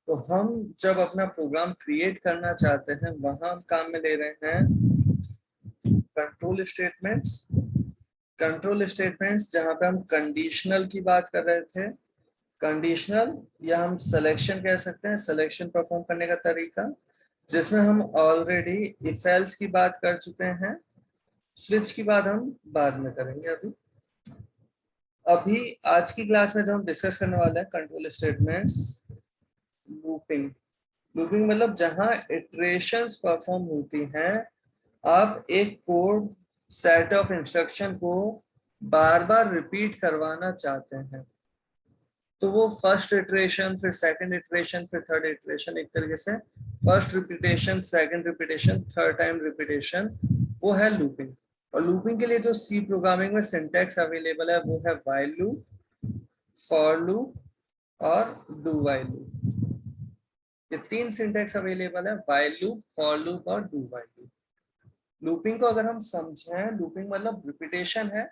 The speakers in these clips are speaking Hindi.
तो हम जब अपना प्रोग्राम क्रिएट करना चाहते हैं वहां हम काम में ले रहे हैं कंट्रोल स्टेटमेंट्स। कंट्रोल स्टेटमेंट्स जहां पे हम कंडीशनल की बात कर रहे थे, कंडीशनल या हम सिलेक्शन कह सकते हैं, सिलेक्शन परफॉर्म करने का तरीका, जिसमें हम ऑलरेडी इफ एल्स की बात कर चुके हैं। स्विच की बात हम बाद में करेंगे। अभी आज की क्लास में जो हम डिस्कस करने वाले हैं कंट्रोल स्टेटमेंट्स, लूपिंग। लूपिंग मतलब जहां इटरेशंस परफॉर्म होती हैं, आप एक कोड सेट ऑफ इंस्ट्रक्शन को बार बार रिपीट करवाना चाहते हैं, तो वो फर्स्ट इटरेशन, फिर सेकंड इटरेशन, फिर थर्ड इटरेशन, एक तरीके से first repetition, second repetition, third time repetition, वो है लूपिंग। और लूपिंग के लिए जो सी प्रोग्रामिंग में सिंटैक्स अवेलेबल है वो है व्हाइल लूप, फॉर लूप और डू व्हाइल लूप। ये तीन सिंटैक्स अवेलेबल है, व्हाइल लूप, फॉर लूप और डू व्हाइल लूप। लूपिंग को अगर हम समझें, लूपिंग मतलब रिपीटेशन है,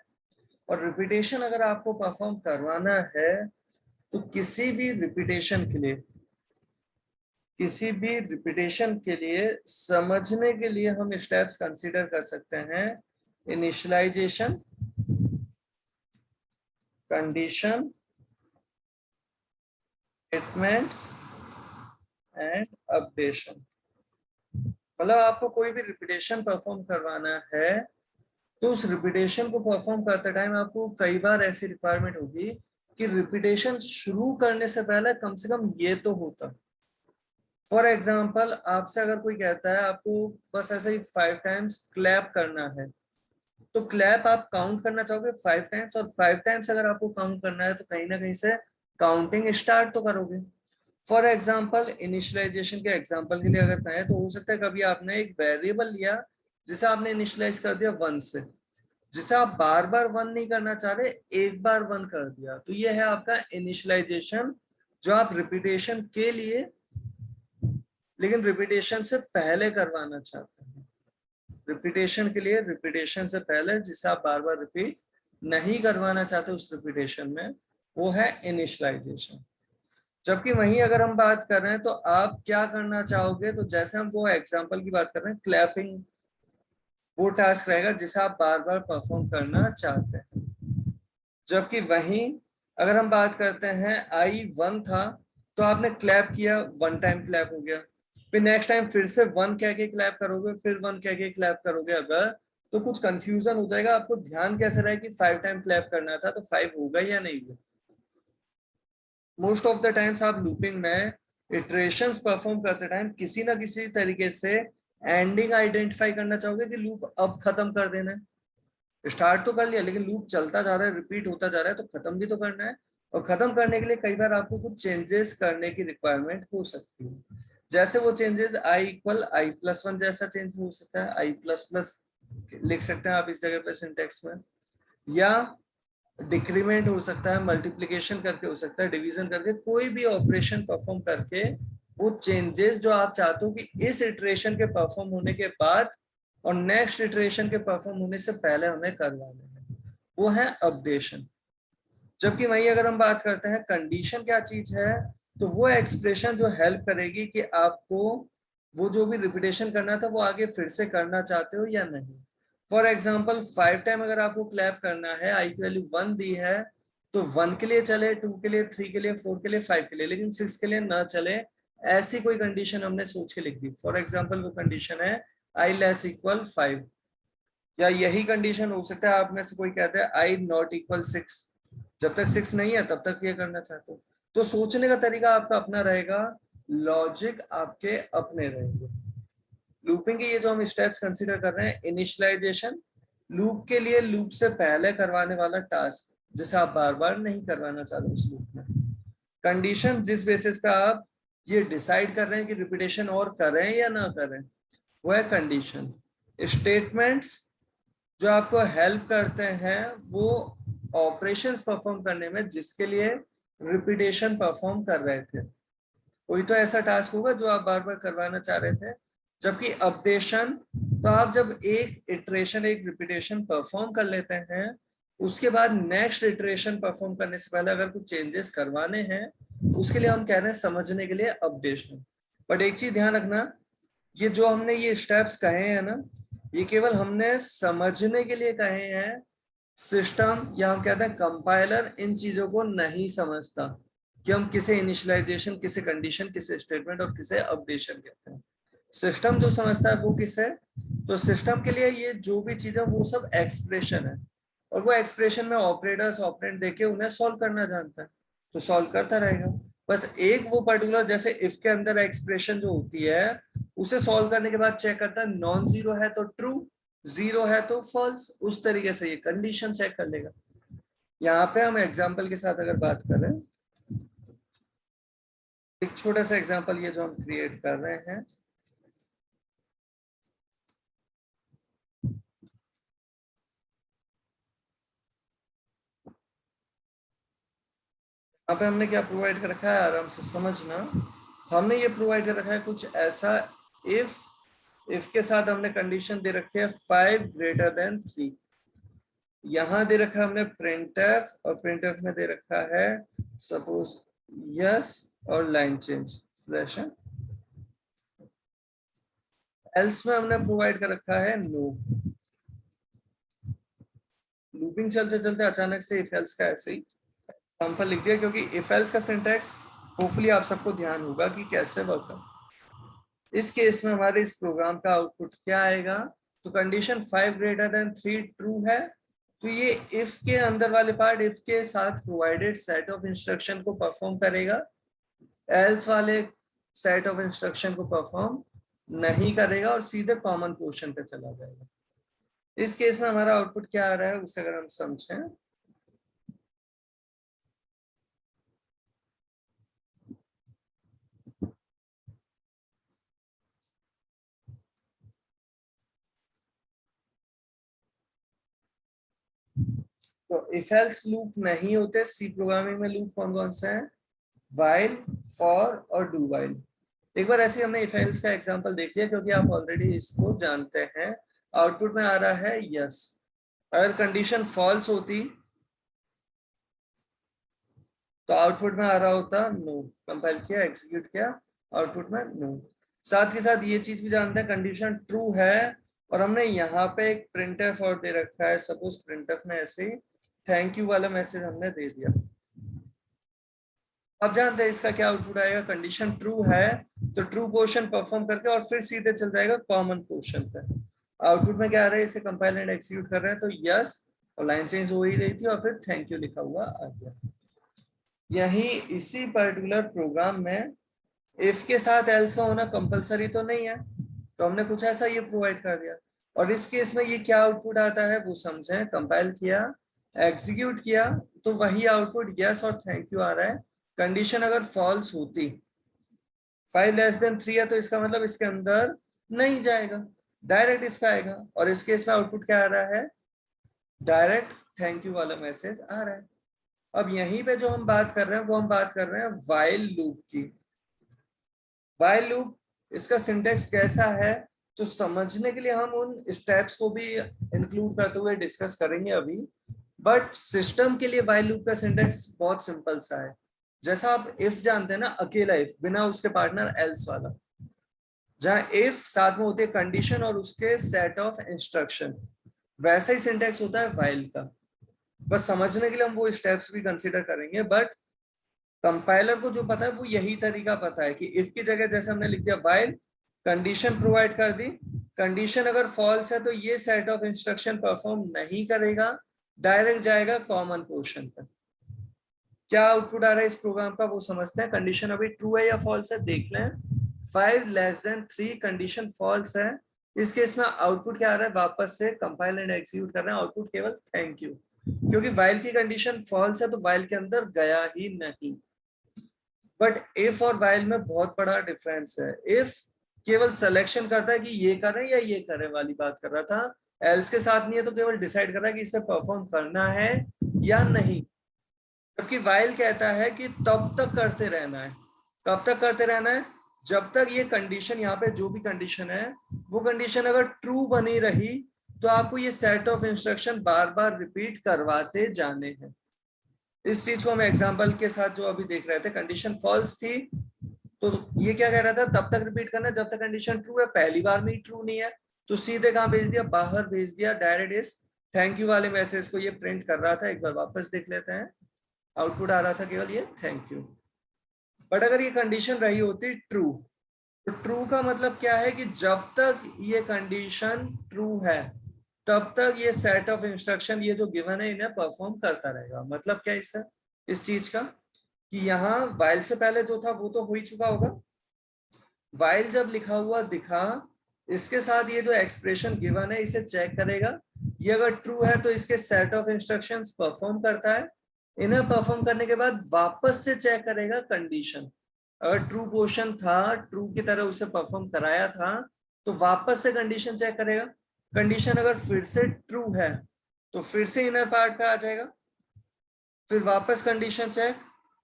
और रिपीटेशन अगर आपको परफॉर्म करवाना है तो किसी भी रिपीटेशन के लिए समझने के लिए हम स्टेप्स कंसीडर कर सकते हैं। Initialization, condition, statements and updation. मतलब आपको कोई भी रिपीटेशन परफॉर्म करवाना है तो उस रिपीटेशन को परफॉर्म करते टाइम आपको कई बार ऐसी रिक्वायरमेंट होगी कि रिपीटेशन शुरू करने से पहले कम से कम ये तो होता। फॉर एग्जाम्पल, आपसे अगर कोई कहता है आपको बस ऐसे ही 5 टाइम्स क्लैप करना है, तो क्लैप आप काउंट करना चाहोगे 5 टाइम्स, और 5 टाइम्स अगर आपको काउंट करना है तो कहीं ना कहीं से काउंटिंग स्टार्ट तो करोगे। फॉर एग्जाम्पल, इनिशियलाइजेशन के एग्जाम्पल के लिए अगर कहें तो हो सकता है कभी आपने एक वेरिएबल लिया जिसे आपने इनिशियलाइज कर दिया 1 से, जिसे आप बार बार 1 नहीं करना चाह रहे, एक बार 1 कर दिया, तो ये है आपका इनिशियलाइजेशन, जो आप रिपीटेशन के लिए लेकिन रिपीटेशन से पहले करवाना चाहते हैं। रिपीटेशन के लिए रिपीटेशन से पहले जिसे आप बार बार रिपीट नहीं करवाना चाहते उस रिपीटेशन में, वो है इनिशियलाइजेशन। जबकि वहीं अगर हम बात कर रहे हैं तो आप क्या करना चाहोगे, तो जैसे हम वो एग्जांपल की बात कर रहे हैं, क्लैपिंग वो टास्क रहेगा जिसे आप बार बार परफॉर्म करना चाहते हैं। जबकि वहीं अगर हम बात करते हैं I1 था, तो आपने क्लैप किया, 1 टाइम क्लैप हो गया, फिर नेक्स्ट टाइम फिर से 1 कह के क्लैप करोगे, फिर 1 कह के क्लैप करोगे अगर, तो कुछ कंफ्यूजन हो जाएगा। आपको ध्यान कैसे रहे कि 5 टाइम क्लैप करना था तो 5 होगा या नहीं होगा। मोस्ट ऑफ द टाइम्स आप लूपिंग में इटरेशंस परफॉर्म करते टाइम किसी ना किसी तरीके से एंडिंग आइडेंटिफाई करना चाहोगे कि लूप अब खत्म कर देना है। स्टार्ट तो कर लिया लेकिन लूप चलता जा रहा है, रिपीट होता जा रहा है, तो खत्म भी तो करना है। और खत्म करने के लिए कई बार आपको कुछ चेंजेस करने की रिक्वायरमेंट हो सकती है। जैसे वो चेंजेस I=I+1 जैसा चेंज हो सकता है, I++ लिख सकते हैं आप इस जगह पे सिंटेक्स में, या डिक्रीमेंट हो सकता है, मल्टीप्लीकेशन करके हो सकता है, डिवीजन करके, कोई भी ऑपरेशन परफॉर्म करके वो चेंजेस जो आप चाहते हो कि इस इटरेशन के परफॉर्म होने के बाद और नेक्स्ट इटरेशन के परफॉर्म होने से पहले हमें करवाने हैं, वो है अपडेशन। जबकि वहीं अगर हम बात करते हैं कंडीशन क्या चीज है, तो वो एक्सप्रेशन जो हेल्प करेगी कि आपको वो जो भी रिपीटेशन करना था वो आगे फिर से करना चाहते हो या नहीं। फॉर एग्जाम्पल, 5 टाइम अगर आपको क्लैप करना है, आई की वैल्यू 1 दी है, तो 1 के लिए चले, 2 के लिए, 3 के लिए, 4 के लिए, 5 के लिए, लेकिन 6 के लिए ना चले, ऐसी कोई कंडीशन हमने सोच के लिख दी। फॉर एग्जाम्पल वो कंडीशन है I<5, या यही कंडीशन हो सकता है आप में से कोई कहता है I not equal 6, जब तक 6 नहीं है तब तक ये करना चाहते हो। तो सोचने का तरीका आपका अपना रहेगा, लॉजिक आपके अपने रहेंगे। लूपिंग के ये जो हम स्टेप्स कंसीडर कर रहे हैं, इनिशियलाइजेशन, लूप के लिए लूप से पहले करवाने वाला टास्क जिसे आप बार बार नहीं करवाना चाहते उस लूप में। कंडीशन, जिस बेसिस पे आप ये डिसाइड कर रहे हैं कि रिपीटेशन और करें या ना करें, वो है कंडीशन। स्टेटमेंट्स जो आपको हेल्प करते हैं वो ऑपरेशंस परफॉर्म करने में जिसके लिए रिपीटेशन परफॉर्म कर रहे थे, कोई तो ऐसा टास्क होगा जो आप बार बार करवाना चाह रहे थे। जबकि अपडेशन, तो आप जब एक इटरेशन, एक रिपीटेशन परफॉर्म कर लेते हैं, उसके बाद नेक्स्ट इटरेशन परफॉर्म करने से पहले अगर कुछ चेंजेस करवाने हैं उसके लिए हम कह रहे हैं समझने के लिए अपडेशन। बट एक चीज ध्यान रखना, ये जो हमने ये स्टेप्स कहे हैं ना, ये केवल हमने समझने के लिए कहे हैं। सिस्टम या हम कहते हैं कंपाइलर इन चीजों को नहीं समझता कि हम किसे इनिशियलाइजेशन, किसे कंडीशन, किसे स्टेटमेंट और किसे अपडेशन कहते हैं। सिस्टम जो समझता है वो किस है, तो सिस्टम के लिए ये जो भी चीज है वो सब एक्सप्रेशन है, और वो एक्सप्रेशन में ऑपरेटर्स ऑपरेंड देके उन्हें सॉल्व करना जानता है, तो सॉल्व करता रहेगा। बस एक वो पर्टिकुलर, जैसे इफ के अंदर एक्सप्रेशन जो होती है उसे सॉल्व करने के बाद चेक करता है, नॉन जीरो है तो ट्रू, जीरो है तो फॉल्स, उस तरीके से ये कंडीशन चेक कर लेगा। यहाँ पे हम एग्जाम्पल के साथ अगर बात करें, एक छोटा सा एग्जाम्पल ये जो हम क्रिएट कर रहे हैं, यहाँ पे हमने क्या प्रोवाइड कर रखा है, आराम से समझना। हमने ये प्रोवाइड कर रखा है कुछ ऐसा, इफ के साथ हमने कंडीशन दे रखी है 5 ग्रेटर देन 3। यहां दे रखा है हमने प्रिंटफ, और प्रिंटफ में दे रखा है सपोज यस और लाइन चेंज स्लैश। एल्स में हमने प्रोवाइड कर रखा है नो। लूपिंग चलते चलते अचानक से इफ एल्स का ऐसे ही एग्जांपल लिख दिया, क्योंकि इफ एल्स का सिंटैक्स होपफुली आप सबको ध्यान होगा कि कैसे वर्क करता है। इस केस में हमारे इस प्रोग्राम का आउटपुट क्या आएगा, तो कंडीशन 5 ग्रेटर देन 3 ट्रू है, तो ये इफ के अंदर वाले पार्ट इफ के साथ प्रोवाइडेड सेट ऑफ इंस्ट्रक्शन को परफॉर्म करेगा, एल्स वाले सेट ऑफ इंस्ट्रक्शन को परफॉर्म नहीं करेगा और सीधे कॉमन क्वेश्चन पे चला जाएगा। इस केस में हमारा आउटपुट क्या आ रहा है उसे अगर हम समझें, तो इफ एल्स लूप नहीं होते सी प्रोग्रामिंग में, लूप कौन कौन से हैं, व्हाइल, फॉर और डू व्हाइल। एक बार ऐसे हमने इफ एल्स का एग्जांपल देख लिया, क्योंकि आप ऑलरेडी इसको जानते हैं। आउटपुट में आ रहा है यस, अगर कंडीशन फॉल्स होती तो आउटपुट में आ रहा होता नो। कंपाइल किया, एग्जीक्यूट किया, आउटपुट में नो। साथ ही साथ ये चीज भी जानते हैं, कंडीशन ट्रू है और हमने यहाँ पे एक प्रिंटफ और दे रखा है, सपोज प्रिंटफ में ऐसे ही थैंक यू वाला मैसेज हमने दे दिया। अब जानते हैं इसका क्या आउटपुट आएगा, कंडीशन ट्रू है तो ट्रू पोर्शन परफॉर्म करके और फिर सीधे चल जाएगा कॉमन पोर्शन पे। आउटपुट में क्या आ रहा है, इसे कंपाइल एंड एक्जीक्यूट कर रहे हैं तो यस, और लाइन चेंज हो ही रही थी और फिर थैंक यू लिखा हुआ आ गया। यही इसी पर्टिकुलर प्रोग्राम में इफ के साथ एल्स का होना कंपलसरी तो नहीं है, तो हमने कुछ ऐसा ये प्रोवाइड कर दिया। और इस केस में ये क्या आउटपुट आता है वो समझें, कंपाइल किया, एग्जीक्यूट किया, तो वही आउटपुट यस और थैंक यू आ रहा है। कंडीशन अगर फॉल्स होती, 5 लेस देन 3 है, तो इसका मतलब इसके अंदर नहीं जाएगा, डायरेक्ट इस पे आएगा। और इस केस में आउटपुट क्या आ रहा है, डायरेक्ट थैंक यू वाला मैसेज आ रहा है। अब यहीं पे जो हम बात कर रहे हैं वो हम बात कर रहे हैं व्हाइल लूप की। व्हाइल लूप, इसका सिंटेक्स कैसा है तो समझने के लिए हम उन स्टेप्स को भी इंक्लूड करते हुए डिस्कस करेंगे अभी। बट सिस्टम के लिए व्हाइल लूप का सिंटेक्स बहुत सिंपल सा है। जैसा आप इफ जानते हैं ना, अकेला इफ बिना उसके पार्टनर एल्स वाला, जहां इफ साथ में होती है कंडीशन और उसके सेट ऑफ इंस्ट्रक्शन, वैसा ही सिंटेक्स होता है व्हाइल का। बस समझने के लिए हम वो स्टेप्स भी कंसीडर करेंगे, बट कंपाइलर को जो पता है वो यही तरीका पता है कि इफ की जगह जैसे हमने लिख दिया व्हाइल, कंडीशन प्रोवाइड कर दी, कंडीशन अगर फॉल्स है तो ये सेट ऑफ इंस्ट्रक्शन परफॉर्म नहीं करेगा, डायरेक्ट जाएगा कॉमन पोर्शन पर। क्या आउटपुट आ रहा है इस प्रोग्राम का वो समझते हैं। कंडीशन अभी ट्रू है या फॉल्स है देख लें, 5 लेस देन 3 कंडीशन फॉल्स है। इस केस में आउटपुट क्या आ रहा है, वापस से कंपाइल एंड एग्जीक्यूट कर रहे हैं, आउटपुट केवल थैंक यू, क्योंकि व्हाइल की कंडीशन फॉल्स है तो व्हाइल के अंदर गया ही नहीं। बट इफ और व्हाइल में बहुत बड़ा डिफरेंस है। इफ केवल सिलेक्शन करता है कि ये करें या ये करें वाली बात कर रहा था, एल्स के साथ नहीं है तो केवल डिसाइड कर रहा है कि इसे परफॉर्म करना है या नहीं। जबकि व्हाइल कहता है कि तब तक करते रहना है। कब तक करते रहना है, जब तक ये कंडीशन, यहाँ पे जो भी कंडीशन है वो कंडीशन अगर ट्रू बनी रही तो आपको ये set of instruction bar bar repeat करवाते जाने हैं। इस चीज को हम एग्जाम्पल के साथ जो अभी देख रहे थे, कंडीशन फॉल्स थी तो ये क्या कह रहा था, तब तक रिपीट करना जब तक कंडीशन ट्रू है। पहली बार में ही ट्रू नहीं है तो सीधे कहाँ भेज दिया, बाहर भेज दिया। डायरेक्ट इस थैंक यू वाले मैसेज को ये प्रिंट कर रहा था। एक बार वापस देख लेते हैं, आउटपुट आ रहा था केवल ये थैंक यू। बट अगर ये कंडीशन रही होती ट्रू, तो ट्रू का मतलब क्या है कि जब तक ये कंडीशन ट्रू है तब तक ये सेट ऑफ इंस्ट्रक्शन ये जो गिवन है इन्हें परफॉर्म करता रहेगा। मतलब क्या इसका, इस चीज का कि यहाँ वाइल से पहले जो था वो तो हो ही चुका होगा। वाइल जब लिखा हुआ दिखा, इसके साथ ये जो एक्सप्रेशन गिवन है इसे चेक करेगा। ये अगर ट्रू है तो इसके सेट ऑफ इंस्ट्रक्शंस परफॉर्म करता है। इन्हें परफॉर्म करने के बाद वापस से चेक करेगा कंडीशन। अगर ट्रू पोर्शन था, ट्रू की तरह उसे परफॉर्म कराया था, तो वापस से कंडीशन चेक करेगा। कंडीशन अगर फिर से ट्रू है तो फिर से इनर पार्ट पे आ जाएगा, फिर वापस कंडीशन चेक।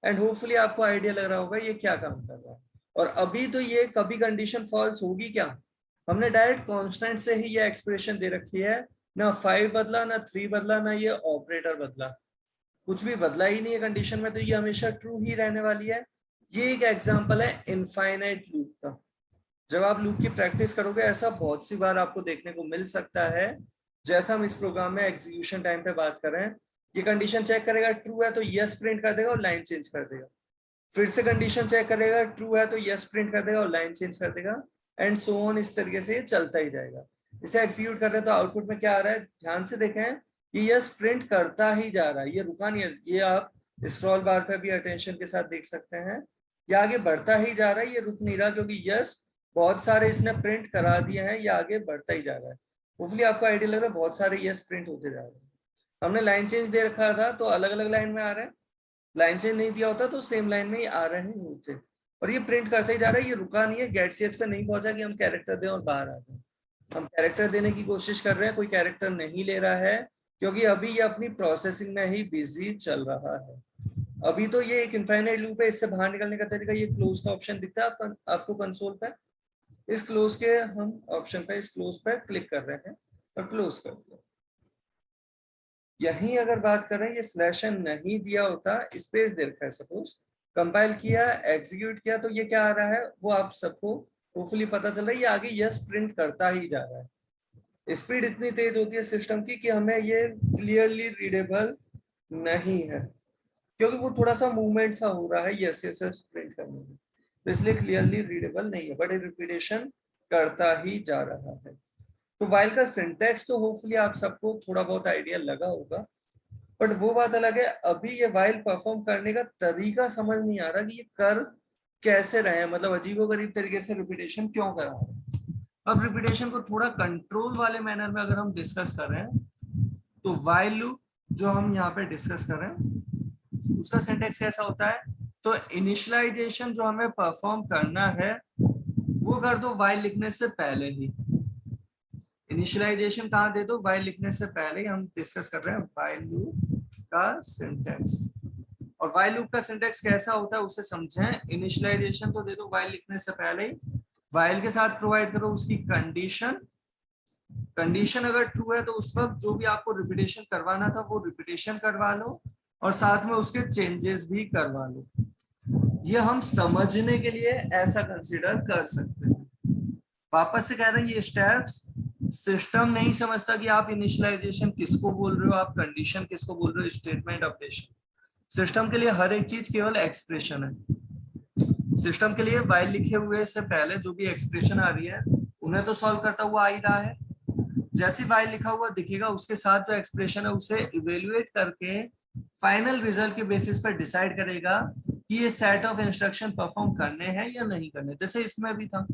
एंड होपफुली आपको आइडिया लग रहा होगा ये क्या काम कर रहा है। और अभी तो ये कभी कंडीशन फॉल्स होगी क्या, हमने डायरेक्ट कांस्टेंट से ही ये एक्सप्रेशन दे रखी है। ना 5 बदला, ना 3 बदला, ना ये ऑपरेटर बदला, कुछ भी बदला ही नहीं है कंडीशन में, तो ये हमेशा ट्रू ही रहने वाली है। ये एक एग्जांपल है इनफाइनाइट लूप का। जब आप लूप की प्रैक्टिस करोगे ऐसा बहुत सी बार आपको देखने को मिल सकता है। जैसा हम इस प्रोग्राम में एग्जीक्यूशन टाइम पे बात कर रहे हैं, ये कंडीशन चेक करेगा, ट्रू है तो यस प्रिंट कर देगा और लाइन चेंज कर देगा। फिर से कंडीशन चेक करेगा, ट्रू है तो यस प्रिंट कर देगा और लाइन चेंज कर देगा। एंड सो ऑन, इस तरीके से ये चलता ही जाएगा। इसे एक्जीक्यूट कर रहे हैं तो आउटपुट में क्या आ रहा है, ध्यान से देखें कि यस प्रिंट करता ही जा रहा है, ये रुका नहीं है। ये आप स्क्रॉल बार पे भी अटेंशन के साथ देख सकते हैं, ये आगे बढ़ता ही जा रहा है, ये रुक नहीं रहा, क्योंकि यस बहुत सारे इसने प्रिंट करा दिए हैं, ये आगे बढ़ता ही जा रहा है। होपफुली आपको आइडिया लग रहा है, बहुत सारे यस प्रिंट होते जा रहे हैं। हमने लाइन चेंज दे रखा था तो अलग अलग लाइन में आ रहे हैं, लाइन चेंज नहीं दिया होता तो सेम लाइन में ही आ रहे होते। और ये प्रिंट करते ही जा रहा है, ये रुका नहीं है, गेट सीएच पे नहीं पहुंचा कि हम कैरेक्टर दें और बाहर आ जाए। हम कैरेक्टर देने की कोशिश कर रहे हैं, कोई कैरेक्टर नहीं ले रहा है क्योंकि अभी ये अपनी प्रोसेसिंग में ही बिजी चल रहा है। अभी तो ये एक इनफाइनाइट लूप है, इससे बाहर निकलने का तरीका ये क्लोज का ऑप्शन दिखता है आपको कंसोल पे। इस क्लोज के हम ऑप्शन पे, इस क्लोज पे क्लिक कर रहे हैं और क्लोज कर दिया। यहीं अगर बात करें, ये स्लैश एन नहीं दिया होता, स्पेस दे रखा है सपोज, कंपाइल किया, एग्जीक्यूट किया, तो ये क्या आ रहा है वो आप सबको होपफुली पता चल रहा है, ये आगे यस प्रिंट करता ही जा रहा है। स्पीड इतनी तेज होती है सिस्टम की कि हमें ये क्लियरली रीडेबल नहीं है, क्योंकि वो थोड़ा सा मूवमेंट सा हो रहा है यस यस प्रिंट करने में, तो इसलिए क्लियरली रीडेबल नहीं है, बट रिपीटेशन करता ही जा रहा है। तो वाइल का सिंटैक्स तो होपफुली आप सबको थोड़ा बहुत आइडिया लगा होगा, बट वो बात अलग है अभी ये वाइल परफॉर्म करने का तरीका समझ नहीं आ रहा कि ये कर कैसे रहे हैं, मतलब अजीबोगरीब तरीके से रिपीटेशन क्यों करा रहे हैं। अब रिपीटेशन को थोड़ा कंट्रोल वाले मैनर में अगर हम डिस्कस कर रहे हैं, तो वाइल लूप जो हम यहाँ पे डिस्कस कर रहे हैं उसका सिंटैक्स कैसा होता है, तो इनिशियलाइजेशन जो हमें परफॉर्म करना है वो कर दो वाइल लिखने से पहले ही। इनिशियलाइजेशन कहाँ दे दो, वाइल लिखने से पहले ही। हम डिस्कस कर रहे हैं वाइल लूप का सिंटैक्स, और वाइल लूप का सिंटैक्स कैसा होता है उसे समझें। इनिशियलाइजेशन तो दे दो वाइल लिखने से पहले ही, वाइल के साथ प्रोवाइड करो उसकी कंडीशन। कंडीशन अगर ट्रू है तो उस वक्त जो भी आपको रिपीटेशन करवाना था वो रिपीटेशन करवा लो, और साथ में उसके चेंजेस भी करवा लो। ये हम समझने के लिए ऐसा कंसीडर कर सकते हैं। वापस से कह रहे हैं ये स्टेप्स सिस्टम नहीं समझता कि आप इनिशियलाइजेशन किसको बोल रहे हो, आप कंडीशन किसको बोल रहे हो, स्टेटमेंट अपडेशन। सिस्टम के लिए हर एक चीज केवल एक्सप्रेशन है। सिस्टम के लिए वाइल लिखे हुए से पहले जो भी एक्सप्रेशन आ रही है उन्हें तो सॉल्व करता हुआ आ ही रहा है। जैसे वाइल लिखा हुआ दिखेगा उसके साथ जो एक्सप्रेशन है उसे इवेल्युएट करके फाइनल रिजल्ट के बेसिस पर डिसाइड करेगा कि ये सेट ऑफ इंस्ट्रक्शन परफॉर्म करने हैं या नहीं करने, जैसे इसमें भी था।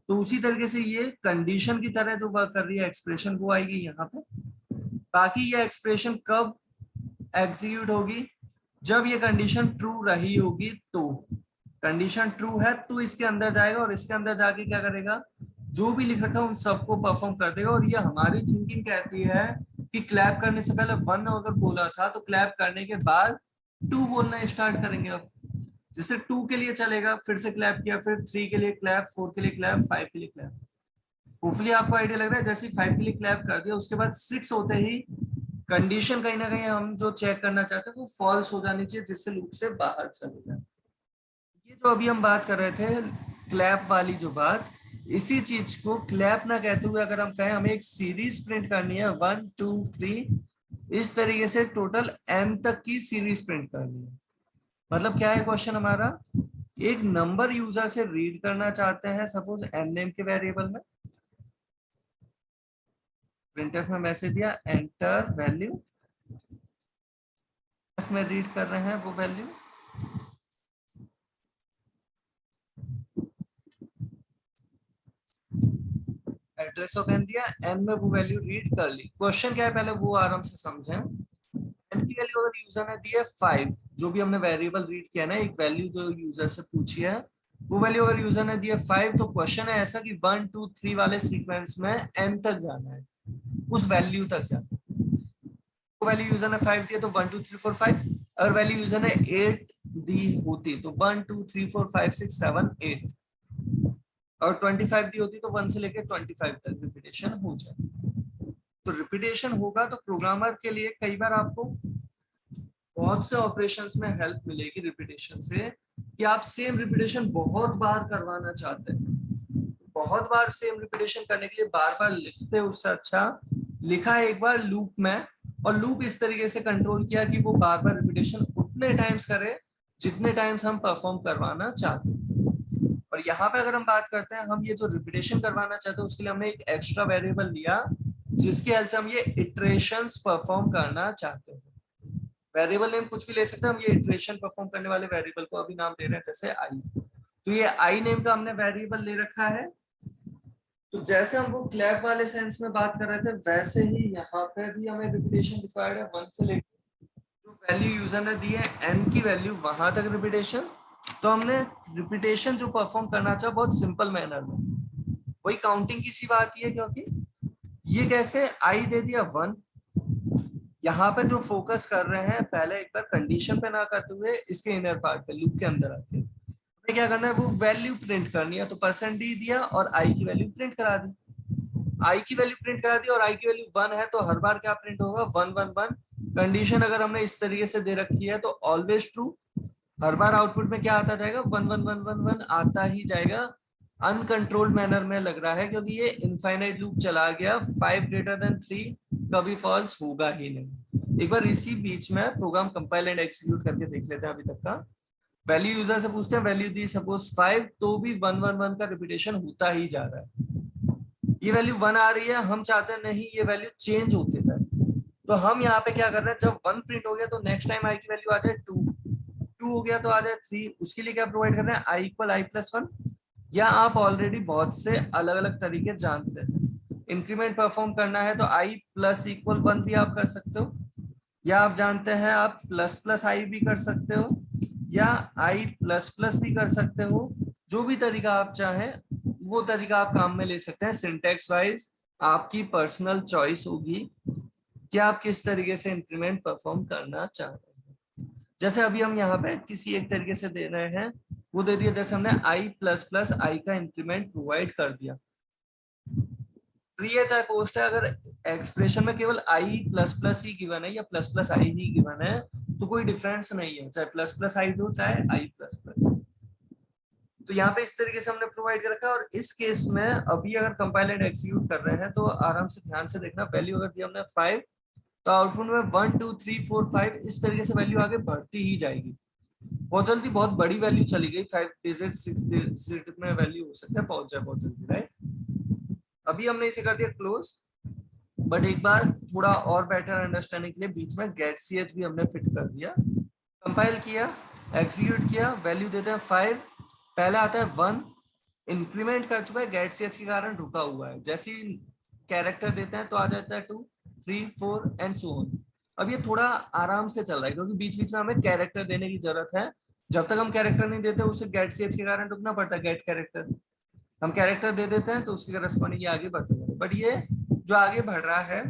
तो उसी तरीके से ये कंडीशन की तरह जो वर्क कर रही है एक्सप्रेशन वो आएगी यहाँ पे। बाकी ये एक्सप्रेशन कब एग्जीक्यूट होगी, जब ये कंडीशन ट्रू रही होगी। तो कंडीशन ट्रू है तो इसके अंदर जाएगा और इसके अंदर जाके क्या करेगा, जो भी लिख रखा है उन सबको परफॉर्म कर देगा। और ये हमारी थिंकिंग कहती है कि क्लैप करने से पहले 1 अगर बोला था तो क्लैप करने के बाद 2 बोलना स्टार्ट करेंगे। अब जैसे 2 के लिए चलेगा, फिर से क्लैप किया, फिर 3 के लिए क्लैप, 4 के लिए क्लैप, 5 के लिए क्लैप। होपफुली आपको आइडिया लग रहा है। जैसे 5 के लिए क्लैप कर दिया उसके बाद 6 होते ही कंडीशन कहीं ना कहीं हम जो चेक करना चाहते हैं वो फॉल्स हो जानी चाहिए, जिससे लूप से बाहर चले जाए। ये जो अभी हम बात कर रहे थे क्लैप वाली जो बात, इसी चीज को क्लैप ना कहते हुए अगर हम कहें हमें एक सीरीज प्रिंट करनी है 1 2 3, इस तरीके से टोटल n तक की सीरीज प्रिंट करनी है। मतलब क्या है क्वेश्चन हमारा, एक नंबर यूजर से रीड करना चाहते हैं सपोज n नेम के वेरिएबल में, प्रिंटफ में मैसेज दिया एंटर वैल्यू, में रीड कर रहे हैं वो वैल्यू, एड्रेस ऑफ एन दिया, एन में वो वैल्यू रीड कर ली। क्वेश्चन क्या है पहले वो आराम से समझें। एन की वैल्यू अगर यूजर ने दी है 5, जो भी हमने वेरिएबल रीड किया ना, एक वैल्यू जो यूजर से पूछी है, वो वैल्यू अगर यूजर ने दी है 5, तो क्वेश्चन है ऐसा कि 1 2 3 वाले सीक्वेंस में एन तक जाना है, उस वैल्यू तक जाना है। तो वैल्यू यूजर ने 5 दिया तो 1 2 3 4 5, अगर वैल्यू यूजर ने 8 दी होती तो 1 2 3 4 5 6 7 8, और 25 दी होती तो 1 से लेकर 25 तक रिपीटेशन हो जाए। तो रिपीटेशन होगा तो प्रोग्रामर के लिए कई बार आपको बहुत से ऑपरेशंस में हेल्प मिलेगी रिपीटेशन से, कि आप सेम रिपीटेशन बहुत बार करवाना चाहते हैं। बहुत बार सेम रिपीटेशन करने के लिए बार बार लिखते, उससे अच्छा लिखा है एक बार लूप में, और लूप इस तरीके से कंट्रोल किया कि वो बार बार रिपीटेशन उतने टाइम्स करे जितने टाइम्स हम परफॉर्म करवाना चाहते हैं। और यहाँ पे अगर हम बात करते हैं, हम ये जो रिपीटेशन करवाना चाहते हैं उसके लिए हमने एक एक्स्ट्रा वेरिएबल लिया, जिसकी हेल्प से हम ये इटरेशंस परफॉर्म करना चाहते हैं। वेरिएबल नेम कुछ भी ले सकते हैं, हम ये इटरेशन परफॉर्म करने वाले वेरिएबल को अभी नाम दे रहे हैं जैसे आई। तो ये आई नेम का हमने वेरिएबल ले रखा है। तो जैसे हम वो क्लैप वाले सेंस में बात कर रहे थे, वैसे ही यहाँ पे भी हमें रिपीटेशन रिक्वायर्ड है 1 से लेकर जो वैल्यू यूजर ने दी है n की वैल्यू वहां तक रिपीटेशन। तो हमने रिपीटेशन जो परफॉर्म करना चाहा बहुत सिंपल मैनर में, वही काउंटिंग की सी बात है, क्योंकि ये कैसे आई दे दिया 1, यहाँ पे जो फोकस कर रहे हैं पहले एक बार कंडीशन पे ना करते हुए इसके इनर पार्ट पे लूप के अंदर आके हमें क्या करना है, वो वैल्यू प्रिंट करनी है। तो % d दिया और आई की वैल्यू प्रिंट करा दी, आई की वैल्यू प्रिंट करा दी और आई की वैल्यू 1 है तो हर बार क्या प्रिंट होगा 1 1 1। कंडीशन अगर हमने इस तरीके से दे रखी है तो ऑलवेज ट्रू, हर बार आउटपुट में क्या आता जाएगा 1 1 1 1 1 आता ही जाएगा। अनकंट्रोल्ड मैनर में लग रहा है क्योंकि ये इनफाइनाइट लूप चला गया, 5 ग्रेटर देन 3 कभी फॉल्स होगा ही नहीं। एक बार इसी बीच में प्रोग्राम कंपाइल एंड एग्जीक्यूट करके देख लेते हैं अभी तक का। वैल्यू यूजर से पूछते हैं, वैल्यू दी सपोज 5, तो भी 1 1 1 का रिपीटेशन होता ही जा रहा है। ये वैल्यू 1 आ रही है, हम चाहते हैं नहीं ये वैल्यू चेंज होते जाए, तो हम यहाँ पे क्या कर रहे हैं, जब 1 प्रिंट हो गया तो नेक्स्ट टाइम आई की वैल्यू आ जाए 2, 2 हो गया तो आ जाए 3। उसके लिए क्या प्रोवाइड कर रहे हैं, आई इक्वल आई प्लस 1, या आप ऑलरेडी बहुत से अलग अलग तरीके जानते हैं। इंक्रीमेंट परफॉर्म करना है तो आई प्लस इक्वल 1 भी आप कर सकते हो, या आप जानते हैं आप प्लस प्लस आई भी कर सकते हो, या आई प्लस प्लस भी कर सकते हो। जो भी तरीका आप चाहें वो तरीका आप काम में ले सकते हैं। सिंटेक्स वाइज आपकी पर्सनल चॉइस होगी कि आप किस तरीके से इंक्रीमेंट परफॉर्म करना चाह रहे हैं। जैसे अभी हम यहाँ पे किसी एक तरीके से दे रहे हैं, वो दे दिया जैसे हमने आई प्लस प्लस आई का इंक्रीमेंट प्रोवाइड कर दिया। फ्री है चाहे पोस्ट है, अगर एक्सप्रेशन में केवल आई प्लस प्लस ही गिवन है या प्लस प्लस आई ही गिवन है तो कोई डिफरेंस नहीं है, चाहे प्लस प्लस आई दो चाहे आई प्लस प्लस। तो यहाँ पे इस तरीके से हमने प्रोवाइड कर रखा है। और इस केस में अभी अगर कंपाइल एंड एग्जीक्यूट कर रहे हैं तो आराम से ध्यान से देखना, वैल्यू अगर दी हमने 5 तो आउटपुट में 1 2 3 4 5 इस तरीके से वैल्यू आगे बढ़ती ही जाएगी। बहुत जल्दी बहुत बड़ी वैल्यू चली गई, 5 डिजिट 6 डिजिट में वैल्यू हो सकता है पहुंच जाए बहुत जल्दी, राइट। अभी हमने इसे कर दिया क्लोज, बट एक बार थोड़ा और बेटर अंडरस्टैंडिंग के लिए बीच में गेट ch भी हमने फिट कर दिया। कंपाइल किया, एग्जीक्यूट किया, वैल्यू देते हैं 5, पहले आता है 1, इंक्रीमेंट कर चुका है, गेट ch के कारण रुका हुआ है। जैसे ही कैरेक्टर देते हैं तो आ जाता है 2 3 4 एंड सो ऑन। अब ये थोड़ा आराम से चल रहा है क्योंकि बीच बीच में हमें कैरेक्टर देने की जरूरत है। जब तक हम कैरेक्टर नहीं देते उसे गेट ch के कारण रुकना पड़ता है। गेट कैरेक्टर हम कैरेक्टर दे देते हैं तो उसके करस्पॉन्डिंग ये आगे बढ़ते हैं, बट ये जो आगे बढ़ रहा है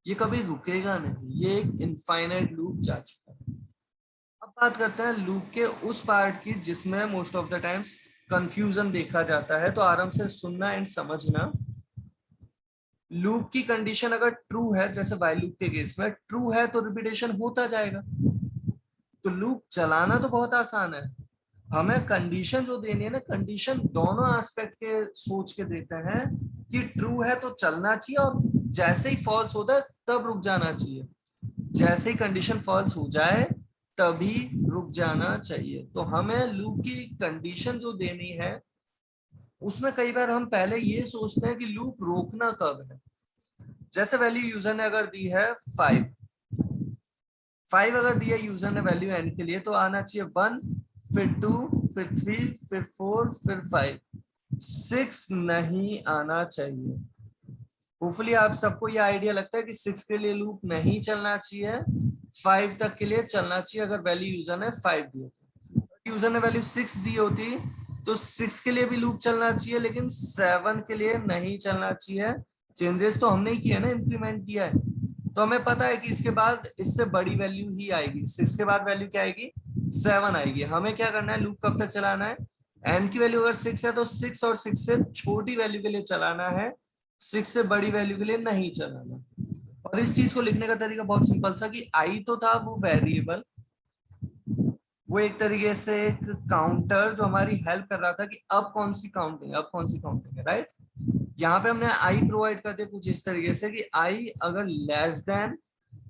ये कभी रुकेगा नहीं, ये एक इनफाइनाइट लूप जा चुका है। अब बात करते हैं लूप के उस पार्ट की जिसमें most of the times confusion देखा जाता है, तो आराम से सुनना एंड समझना। लूप की कंडीशन अगर ट्रू है, जैसे व्हाइल लूप के केस में ट्रू है तो रिपीटेशन होता जाएगा। तो लूप चलाना तो बहुत आसान है, हमें कंडीशन जो देनी है ना, कंडीशन दोनों एस्पेक्ट के सोच के देते हैं कि ट्रू है तो चलना चाहिए और जैसे ही फॉल्स होता है तब रुक जाना चाहिए, जैसे ही कंडीशन फॉल्स हो जाए तभी रुक जाना चाहिए। तो हमें लूप की कंडीशन जो देनी है उसमें कई बार हम पहले ये सोचते हैं कि लूप रोकना कब है। जैसे वैल्यू यूजर ने अगर दी है 5, 5 अगर दिया यूजर ने वैल्यू एन के लिए, तो आना चाहिए 1, फिर 2, फिर 3, फिर 4, फिर 5, 6 नहीं आना चाहिए। होपफुली आप सबको ये आइडिया लगता है कि 6 के लिए लूप नहीं चलना चाहिए, 5 तक के लिए चलना चाहिए। अगर वैल्यू यूजर ने 5 दी होती, यूजर ने वैल्यू 6 दी होती तो 6 के लिए भी लूप चलना चाहिए, लेकिन 7 के लिए नहीं चलना चाहिए। चेंजेस तो हमने ही किया ना, इंप्लीमेंट किया है, तो हमें पता है कि इसके बाद इससे बड़ी वैल्यू ही आएगी। 6 के बाद वैल्यू क्या आएगी, 7 आएगी। हमें क्या करना है, लूप कब तक चलाना है, एन की वैल्यू अगर 6 है तो 6 और 6 से छोटी वैल्यू के लिए चलाना है, 6 से बड़ी वैल्यू के लिए नहीं चलाना। और इस चीज को लिखने का तरीका बहुत सिंपल सा, कि आई तो था वो वेरिएबल, वो एक तरीके से एक काउंटर जो हमारी हेल्प कर रहा था कि अब कौन सी काउंटिंग, अब कौन सी काउंटिंग है, राइट। यहाँ पे हमने आई प्रोवाइड कर दिया कुछ इस तरीके से कि आई अगर लेस देन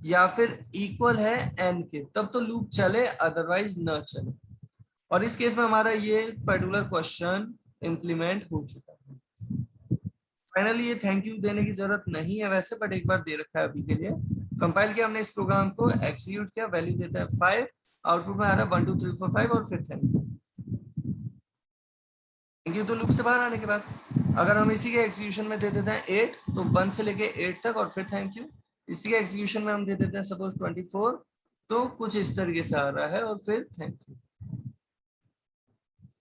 या फिर इक्वल है एन के तब तो लूप चले, अदरवाइज न चले। और इस केस में हमारा ये पर्टिकुलर क्वेश्चन इंप्लीमेंट हो चुका है। फाइनली ये थैंक यू देने की जरूरत नहीं है वैसे, बट एक बार दे रखा है अभी के लिए। कंपाइल किया हमने इस प्रोग्राम को, एक्सिक्यूट किया, वैल्यू देता है 5, आउटपुट में आ रहा है 1 2 3 4 5 और फिर थैंक यू। थैंक यू तो लूप से बाहर आने के बाद अगर हम इसी के एक्सिक्यूशन में दे देते हैं 8, तो 1 से लेके 8 तक और फिर थैंक यू। इसी के एक्सिक्यूशन में हम दे देते हैं सपोज 24, तो कुछ इस तरीके से आ रहा है और फिर थैंक यू।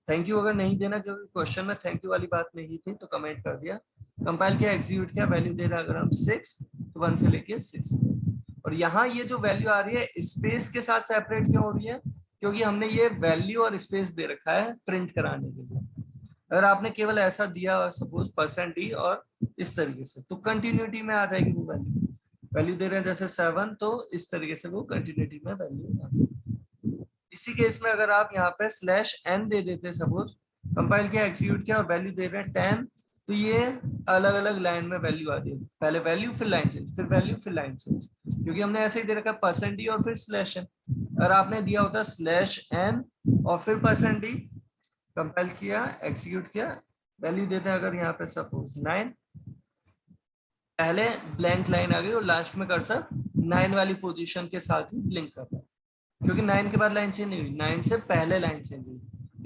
थैंक यू अगर नहीं देना, क्योंकि क्वेश्चन में थैंक यू वाली बात नहीं थी, तो कमेंट कर दिया। कंपाइल किया, एग्जीक्यूट किया, वैल्यू दे रहा है अगर हम 6, तो 1 से लेके 6। और यहाँ ये जो वैल्यू आ रही है स्पेस के साथ सेपरेट क्यों हो रही है, क्योंकि हमने ये वैल्यू और स्पेस दे रखा है प्रिंट कराने के लिए। अगर आपने केवल ऐसा दिया सपोज %d और इस तरीके से, तो कंटिन्यूटी में आ जाएगी वो वैल्यू। वैल्यू दे रहे हैं जैसे 7, तो इस तरीके से वो कंटिन्यूटी में वैल्यू आ जाएगी। इसी केस में अगर आप यहाँ पे /n दे देते, सपोज कंपाइल किया, एक्सिक्यूट किया और वैल्यू दे रहे हैं 10, तो ये अलग अलग लाइन में वैल्यू आ जाएगी। पहले वैल्यू फिर लाइन चेंज, फिर वैल्यू फिर लाइन चेंज, क्योंकि हमने ऐसे ही दे रखा है %d और फिर /n। अगर आपने दिया होता /n और फिर %d, कंपाइल किया, एक्सिक्यूट किया, वैल्यू देते हैं अगर यहाँ पे सपोज 9, पहले ब्लैंक लाइन आ गई और लास्ट में कर्सर 9 वाली पोजीशन के साथ ही ब्लिंक कर रहा है, क्योंकि 9 के बाद लाइन चेंज नहीं हुई, 9 से पहले लाइन चेंज हुई,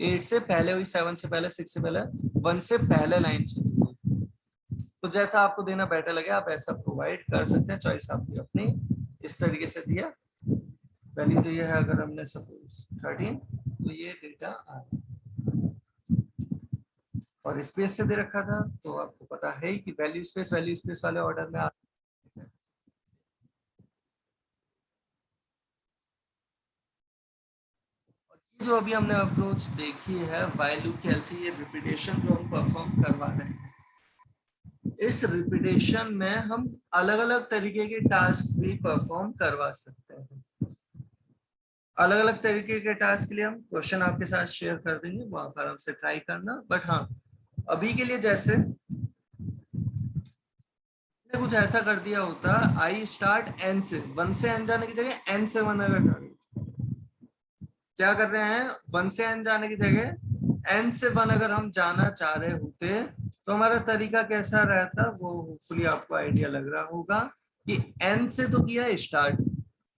8 से पहले हुई, 7 से पहले, 6 से पहले, 1 से पहले लाइन चेंज हुई। तो जैसा आपको देना बेटर लगे आप ऐसा प्रोवाइड कर सकते हैं, चॉइस आपकी अपनी। इस तरीके से दिया, वैल्यू तो ये है अगर हमने सपोज 13, तो ये डेटा आ रहा और स्पेस से दे रखा था, तो आपको पता है कि वैल्यू स्पेस वाले ऑर्डर में जो अभी हमने अप्रोच देखी है व्हाइल लूप की एलसी, ये रिपीटेशन जो हम परफॉर्म करवा रहे हैं, इस रिपीटेशन में हम अलग अलग तरीके के टास्क भी परफॉर्म करवा सकते हैं। अलग अलग तरीके के टास्क के लिए हम क्वेश्चन आपके साथ शेयर कर देंगे, वो आप आराम से ट्राई करना। बट हाँ, अभी के लिए जैसे कुछ ऐसा कर दिया होता, आई स्टार्ट एन से, 1 से एन जाने की जगह एन से 1 अगर कर, क्या कर रहे हैं, 1 से एन जाने की जगह एन से 1 अगर हम जाना चाह रहे होते, तो हमारा तरीका कैसा रहता, वो होपफुली आपको आइडिया लग रहा होगा कि एन से तो किया स्टार्ट,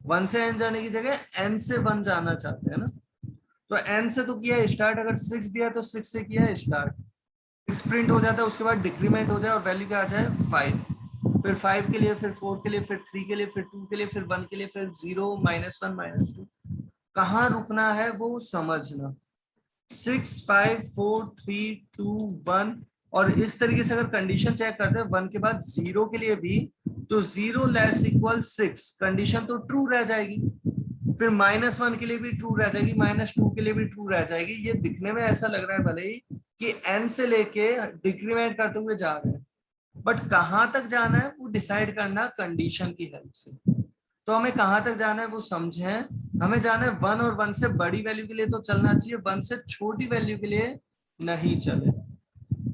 1 से एन जाने की जगह एन से 1 जाना चाहते हैं ना, तो एन से तो किया स्टार्ट, अगर 6 दिया तो 6 से किया स्टार्ट, 6 प्रिंट हो जाता है, उसके बाद डिक्रीमेंट हो जाए और वैल्यू क्या आ जाए 5, फिर 5 के लिए, फिर 4 के लिए, फिर 3 के लिए, फिर 2 के लिए, फिर 1 के लिए, फिर 0 -1 -2, कहाँ रुकना है वो समझना। 6 5 4 3 2 1, और इस तरीके से अगर कंडीशन चेक करते हैं 1 के बाद 0 के लिए भी, तो 0 < 6 कंडीशन तो ट्रू रह जाएगी, फिर -1 के लिए भी ट्रू रह जाएगी, -2 के लिए भी ट्रू रह जाएगी। ये दिखने में ऐसा लग रहा है भले ही कि n से लेके डिक्रीमेंट करते हुए जा रहे हैं, बट कहाँ तक जाना है वो डिसाइड करना कंडीशन की हेल्प से। तो हमें कहाँ तक जाना है वो समझें। हमें जाना है 1 और 1 से बड़ी वैल्यू के लिए तो चलना चाहिए, 1 से छोटी वैल्यू के लिए नहीं चले।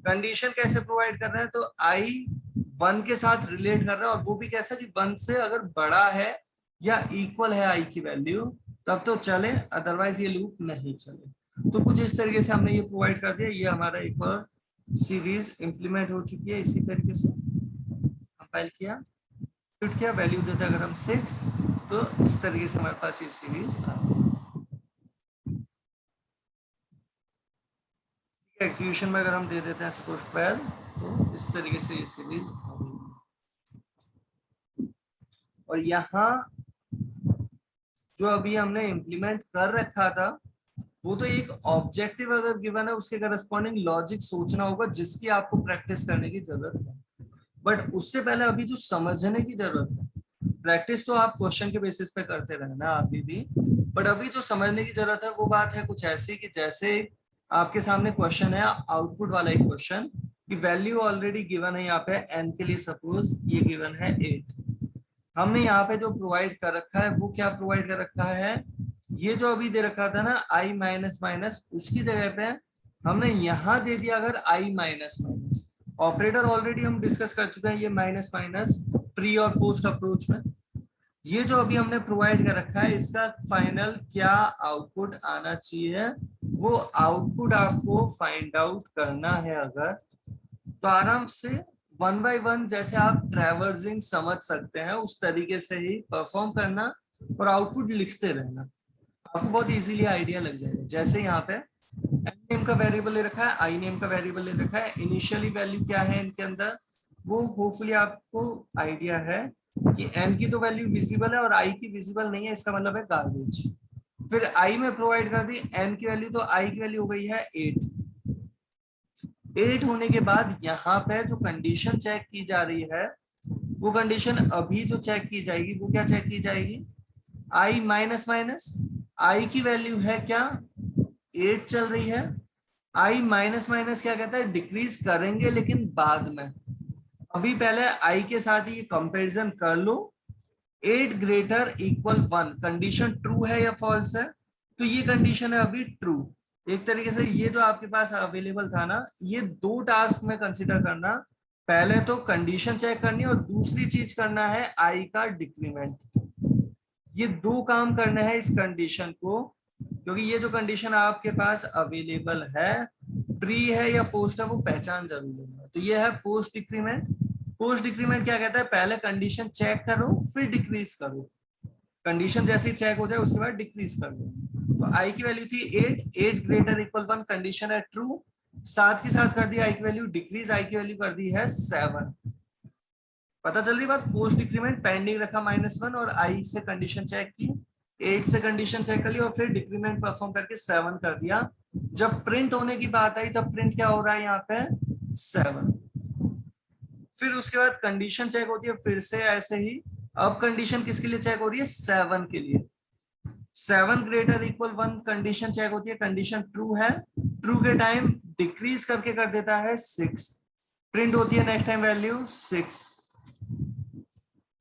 कंडीशन कैसे प्रोवाइड कर रहे हैं, तो आई 1 के साथ रिलेट कर रहा है, और वो भी कैसा कि 1 से अगर बड़ा है या इक्वल है आई की वैल्यू तब तो चले, अदरवाइज ये लूप नहीं चले। तो कुछ इस तरीके से हमने ये प्रोवाइड कर दिया। ये हमारा एक और सीरीज इंप्लीमेंट हो चुकी है। इसी तरीके से कंपाइल किया, फिट किया, वैल्यू देते अगर हम 6, तो इस तरीके से हमारे पास ये सीरीज आ गई। एग्जीक्यूशन में अगर हम दे देते हैं सपोज 12, तो इस तरीके से ये सीरीज आ गई। और यहाँ जो अभी हमने इम्प्लीमेंट कर रखा था वो तो एक ऑब्जेक्टिव अगर गिवन है उसके करस्पॉन्डिंग लॉजिक सोचना होगा, जिसकी आपको प्रैक्टिस करने की जरूरत है। बट उससे पहले अभी जो समझने की जरूरत है, प्रैक्टिस तो आप क्वेश्चन के बेसिस पे करते रहना अभी भी, बट अभी जो समझने की जरूरत है वो बात है कुछ ऐसी कि जैसे आपके सामने क्वेश्चन है, आउटपुट वाला एक क्वेश्चन कि वैल्यू ऑलरेडी गिवन है यहाँ पे एन के लिए, सपोज ये गिवन है 8। हमने यहाँ पे जो प्रोवाइड कर रखा है वो क्या प्रोवाइड कर रखा है, ये जो अभी दे रखा था ना आई माइनस माइनस, उसकी जगह पे हमने यहाँ दे दिया अगर आई माइनस माइनस। ऑपरेटर ऑलरेडी हम डिस्कस कर चुके हैं ये माइनस माइनस प्री और पोस्ट अप्रोच में। ये जो अभी हमने प्रोवाइड कर रखा है इसका फाइनल क्या आउटपुट आना चाहिए, वो आउटपुट आपको फाइंड आउट करना है अगर, तो आराम से 1 बाय 1 जैसे आप ट्रैवर्सिंग समझ सकते हैं उस तरीके से ही परफॉर्म करना और आउटपुट लिखते रहना, आपको बहुत इजीली आइडिया लग जाएगा। जैसे यहाँ पे एन नेम का वेरिएबल ले रखा है, आई नेम का वेरिएबल ले रखा है, इनिशियली वैल्यू क्या है इनके अंदर वो होपफुली आपको आइडिया है कि एन की तो वैल्यू विजिबल है और आई की विजिबल नहीं है, इसका मतलब है गार्बेज। फिर आई में प्रोवाइड कर दी एन की वैल्यू, तो आई की वैल्यू हो गई है 8। 8 होने के बाद यहाँ पे जो कंडीशन चेक की जा रही है वो कंडीशन अभी जो चेक की जाएगी वो क्या चेक की जाएगी, आई माइनस माइनस, आई की वैल्यू है क्या 8 चल रही है, आई माइनस माइनस क्या कहता है डिक्रीज करेंगे लेकिन बाद में, अभी पहले आई के साथ ही कंपैरिजन कर लो। 8 ग्रेटर इक्वल 1 कंडीशन ट्रू है या फॉल्स है, तो ये कंडीशन है अभी ट्रू। एक तरीके से ये जो आपके पास अवेलेबल था ना, ये 2 टास्क में कंसिडर करना, पहले तो कंडीशन चेक करनी और दूसरी चीज करना है आई का डिक्रीमेंट। ये 2 काम करने हैं इस कंडीशन को, क्योंकि ये जो कंडीशन आपके पास अवेलेबल है प्री है या पोस्ट है वो पहचान जरूर लेना। तो ये है पोस्ट डिक्रीमेंट। पोस्ट डिक्रीमेंट क्या कहता है, पहले कंडीशन चेक करो फिर डिक्रीज करो, कंडीशन जैसे ही चेक हो जाए उसके बाद डिक्रीज कर दो। तो आई की वैल्यू थी 8, 8 ग्रेटर इक्वल 1 कंडीशन है ट्रू, साथ के साथ कर दी आई की वैल्यू डिक्रीज, आई की वैल्यू कर दी है 7। पता चल रही बात, पोस्ट डिक्रीमेंट पेंडिंग रखा -1 और आई से कंडीशन चेक की, 8 से कंडीशन चेक कर ली और फिर डिक्रीमेंट परफॉर्म करके 7 कर दिया। जब प्रिंट होने की बात आई तब प्रिंट क्या हो रहा है यहाँ पे 7। फिर उसके बाद कंडीशन चेक होती है फिर से ऐसे ही, अब कंडीशन किसके लिए चेक हो रही है 7 के लिए, 7 ग्रेटर इक्वल 1 कंडीशन चेक होती है, कंडीशन ट्रू है, ट्रू के टाइम डिक्रीज करके कर देता है 6, प्रिंट होती है नेक्स्ट टाइम वैल्यू 6।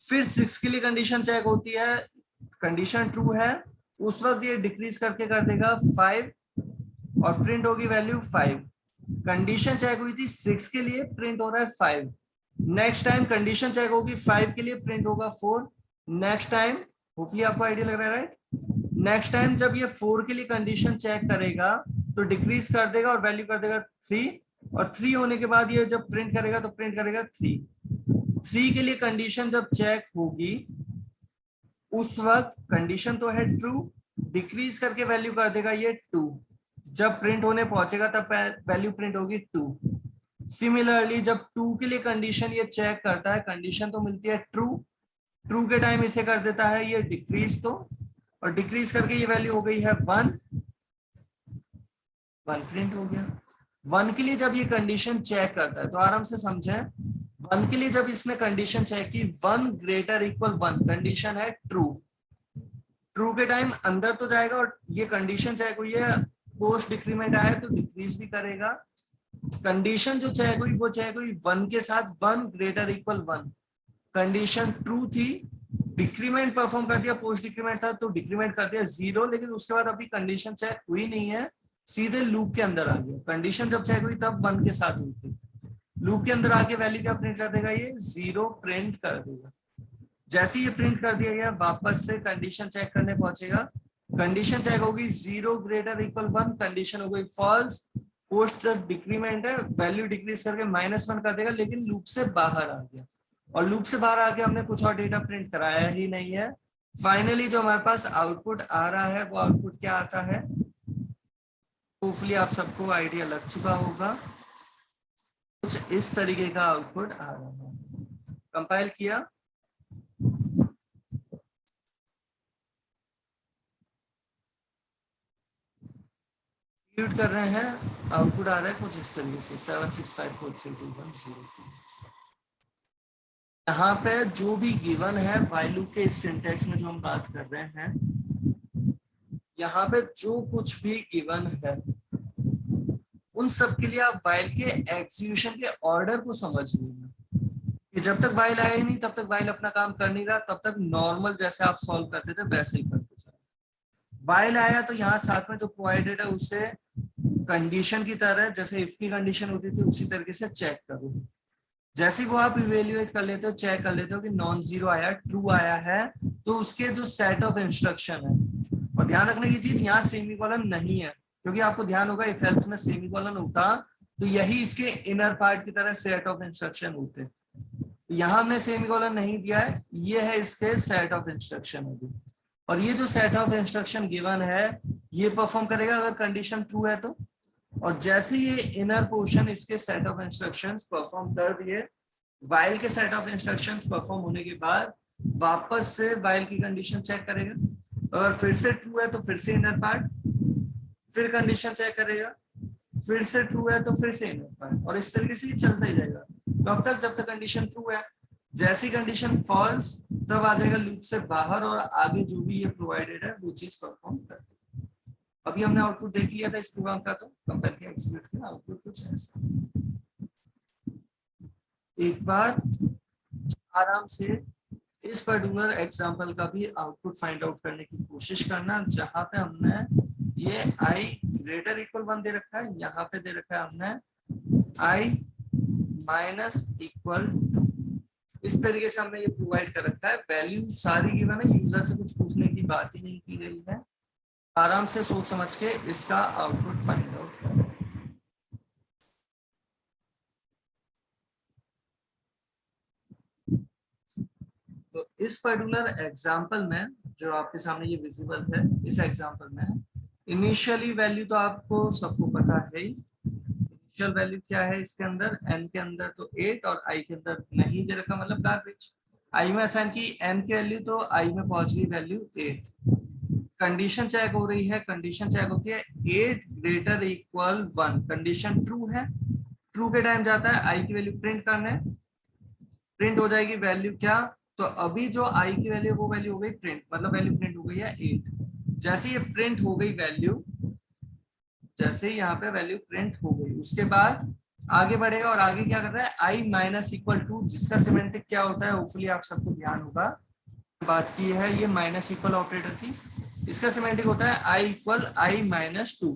फिर 6 के लिए कंडीशन चेक होती है, कंडीशन ट्रू है, उस वक्त ये डिक्रीज करके कर देगा 5 और प्रिंट होगी वैल्यू 5। कंडीशन चेक हुई थी 6 के लिए, प्रिंट हो रहा है 5। नेक्स्ट टाइम कंडीशन चेक होगी 5 के लिए, प्रिंट होगा 4। नेक्स्ट टाइम, होपफुली आपको आइडिया लग रहा है राइट, नेक्स्ट टाइम जब ये 4 के लिए कंडीशन चेक करेगा तो डिक्रीज कर देगा और वैल्यू कर देगा 3, और 3 होने के बाद ये जब प्रिंट करेगा तो प्रिंट करेगा 3। 3 के लिए कंडीशन जब चेक होगी उस वक्त कंडीशन तो है ट्रू, डिक्रीज करके वैल्यू कर देगा ये 2, जब प्रिंट होने पहुंचेगा तब वैल्यू प्रिंट होगी 2। सिमिलरली जब 2 के लिए कंडीशन ये चेक करता है, कंडीशन तो मिलती है ट्रू, ट्रू के टाइम इसे कर देता है ये डिक्रीज, तो और डिक्रीज करके ये वैल्यू हो गई है 1, 1 प्रिंट हो गया। 1 के लिए जब ये कंडीशन चेक करता है तो आराम से समझें, 1 के लिए जब इसने कंडीशन चेक की 1 ग्रेटर इक्वल 1 कंडीशन है ट्रू, ट्रू के टाइम अंदर तो जाएगा और ये कंडीशन चेक हुई है पोस्ट डिक्रीमेंट आया तो डिक्रीज भी करेगा, कंडीशन जो चेक हुई वो चेक हुई 1 के साथ 1 ग्रेटर इक्वल 1, कंडीशन ट्रू थी, डिक्रीमेंट परफॉर्म कर दिया, पोस्ट डिक्रीमेंट था तो डिक्रीमेंट कर दिया 0, लेकिन उसके बाद अभी कंडीशन चेक हुई नहीं है, सीधे लूप के अंदर आ गया। कंडीशन जब चेक हुई तब 1 के साथ हुई थी, लूप के अंदर आके वैल्यू क्या प्रिंट कर देगा, ये 0 प्रिंट कर देगा। जैसे ये प्रिंट कर दिया गया, वापस से कंडीशन चेक करने पहुंचेगा, कंडीशन चेक होगी 0 ग्रेटर इक्वल 1, कंडीशन हो गई फॉल्स, पोस्ट डिक्रीमेंट है, वैल्यू डिक्रीज करके -1 कर देगा, लेकिन लूप से बाहर आ गया, और लूप से बाहर आके हमने कुछ और डेटा प्रिंट कराया ही नहीं है। फाइनली जो हमारे पास आउटपुट आ रहा है वो आउटपुट क्या आता है, होपफुली आप सबको आइडिया लग चुका होगा, कुछ इस तरीके का आउटपुट आ रहा है। कंपाइल किया, एक्सिक्यूट कर रहे हैं, आउटपुट आ रहा है कुछ इस तरीके से 765432102। यहाँ पे जो भी गिवन है व्हाइल लूप के इस सिंटेक्स में जो हम बात कर रहे हैं, यहाँ पे जो कुछ भी गिवन है उन सब के लिए आप व्हाइल के एग्जीक्यूशन के ऑर्डर को समझ लीजिए कि जब तक व्हाइल आया ही नहीं तब तक व्हाइल अपना काम कर नहीं रहा, तब तक नॉर्मल जैसे आप सॉल्व करते थे वैसे ही करते थे। व्हाइल आया तो यहाँ साथ में जो प्रोवाइडेड है उसे कंडीशन की तरह, जैसे इफ की कंडीशन होती थी उसी तरीके से चेक करो। जैसे वो आप इवेल्युएट कर लेते हो, चेक कर लेते हो कि नॉन जीरो आया, ट्रू आया है, तो उसके जो सेट ऑफ इंस्ट्रक्शन है, और ध्यान रखने की चीज यहाँ सेमीकोलन नहीं है, क्योंकि आपको ध्यान होगा इफ एल्स में सेमीकोलन होता तो यही इसके इनर पार्ट की तरह सेट ऑफ इंस्ट्रक्शन होते। यहाँ हमने सेमीकोलन नहीं दिया है, ये है इसके सेट ऑफ इंस्ट्रक्शन अभी, और ये जो सेट ऑफ इंस्ट्रक्शन गिवन है ये परफॉर्म करेगा अगर कंडीशन ट्रू है तो, और जैसे ये इनर पोर्शन इसके सेट ऑफ इंस्ट्रक्शंस परफॉर्म कर दिए, व्हाइल के सेट ऑफ इंस्ट्रक्शंस परफॉर्म होने के बाद वापस से व्हाइल की कंडीशन चेक करेगा, अगर फिर से ट्रू है तो फिर से इनर पार्ट, फिर कंडीशन चेक करेगा, फिर से ट्रू है तो फिर से इनर पार्ट, और इस तरीके से चलता ही जाएगा तब तक जब तक कंडीशन ट्रू है। जैसी कंडीशन फॉल्स तब आ जाएगा लूप से बाहर, और आगे जो भी ये प्रोवाइडेड है वो चीज परफॉर्म कर। अभी हमने आउटपुट देख लिया था इस प्रोग्राम का, तो कंपेयर किया एग्जीक्यूट किया, आउटपुट कुछ ऐसा। एक बार आराम से इस पर्टिकुलर एग्जांपल का भी आउटपुट फाइंड आउट करने की कोशिश करना, जहां पे हमने ये i ग्रेटर इक्वल 1 दे रखा है, यहाँ पे दे रखा है हमने i माइनस इक्वल 2, इस तरीके से हमने ये प्रोवाइड कर रखा है। वैल्यू सारी गिवन है, यूजर से कुछ पूछने की बात ही नहीं की गई है। आराम से सोच समझ के इसका आउटपुट फाइंड आउट करें। तो इस पर्टिकुलर एग्जांपल में जो आपके सामने ये विजिबल है, इस एग्जांपल में इनिशियली वैल्यू तो आपको सबको पता है ही, इनिशियल वैल्यू क्या है इसके अंदर, n के अंदर तो 8 और i के अंदर नहीं दे रखा, मतलब गार्बेज। i में असाइन की n की वैल्यू तो i में पहुंच गई वैल्यू 8, कंडीशन चेक हो रही है, कंडीशन चेक होती है 8 ग्रेटर इक्वल 1, कंडीशन ट्रू है, ट्रू के टाइम जाता है i की वैल्यू प्रिंट करने, प्रिंट हो जाएगी वैल्यू क्या, तो अभी जो i की वैल्यू वो वैल्यू हो गई प्रिंट, मतलब वैल्यू प्रिंट हो गई है 8। जैसे ये प्रिंट हो गई वैल्यू, जैसे ही यहाँ पे वैल्यू प्रिंट हो गई उसके बाद आगे बढ़ेगा, और आगे क्या कर रहा है i माइनस इक्वल 2, जिसका सिमेंटिक क्या होता है, होपफुली आप सबको ध्यान होगा, बात की है ये माइनस इक्वल ऑपरेटर की, इसका सिमेंटिक होता है i इक्वल i माइनस 2।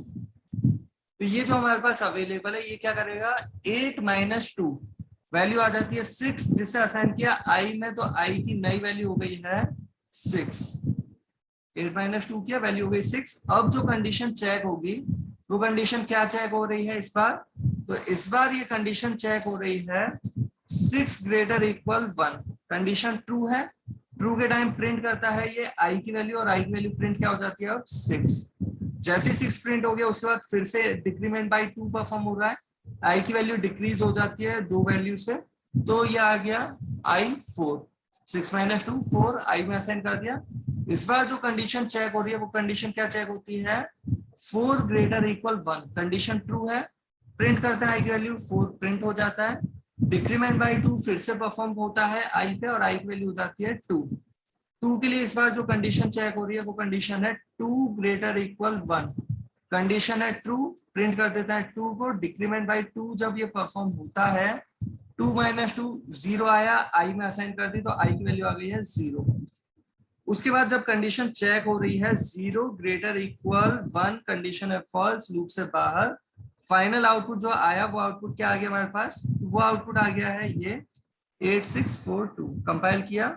तो ये जो हमारे पास अवेलेबल है ये क्या करेगा, 8 माइनस 2 वैल्यू आ जाती है 6, जिसे असाइन किया i में, तो i की नई वैल्यू हो गई है 6, 8 माइनस 2 किया वैल्यू हो गई 6। अब जो कंडीशन चेक होगी वो कंडीशन क्या चेक हो रही है इस बार, तो इस बार ये कंडीशन चेक हो रही है 6 ग्रेटर इक्वल 1, कंडीशन ट्रू है, ट्रू के टाइम प्रिंट करता है ये i की वैल्यू, और i की वैल्यू प्रिंट क्या हो जाती है अब 6। जैसे 6 प्रिंट हो गया उसके बाद फिर से डिक्रीमेंट बाय 2 परफॉर्म हो रहा है, i की वैल्यू डिक्रीज हो जाती है 2 वैल्यू से, तो ये आ गया i 4, 6 माइनस 2 4, i में असाइन कर दिया। इस बार जो कंडीशन चेक हो रही है वो कंडीशन क्या चेक होती है, 4 ग्रेटर इक्वल 1, कंडीशन ट्रू है, प्रिंट करता है i की वैल्यू 4, प्रिंट हो जाता है, डिक्रीमेंट बाय 2 फिर से परफॉर्म होता है i पे, और i की वैल्यू हो जाती है 2 के लिए इस बार जो कंडीशन चेक हो रही है वो कंडीशन है 2 ग्रेटर इक्वल 1, कंडीशन है ट्रू, प्रिंट कर देते हैं 2 को, डिक्रीमेंट बाई 2 जब ये परफॉर्म होता है 2 - 2 0 आया, आई में असाइन कर दी तो आई की वैल्यू आ गई है 0। उसके बाद जब कंडीशन चेक हो रही है 0 ग्रेटर इक्वल 1, कंडीशन है फॉल्स, लूप से बाहर, फाइनल आउटपुट जो आया वो आउटपुट क्या आ गया हमारे पास, वो आउटपुट आ गया है ये 8642। कंपाइल किया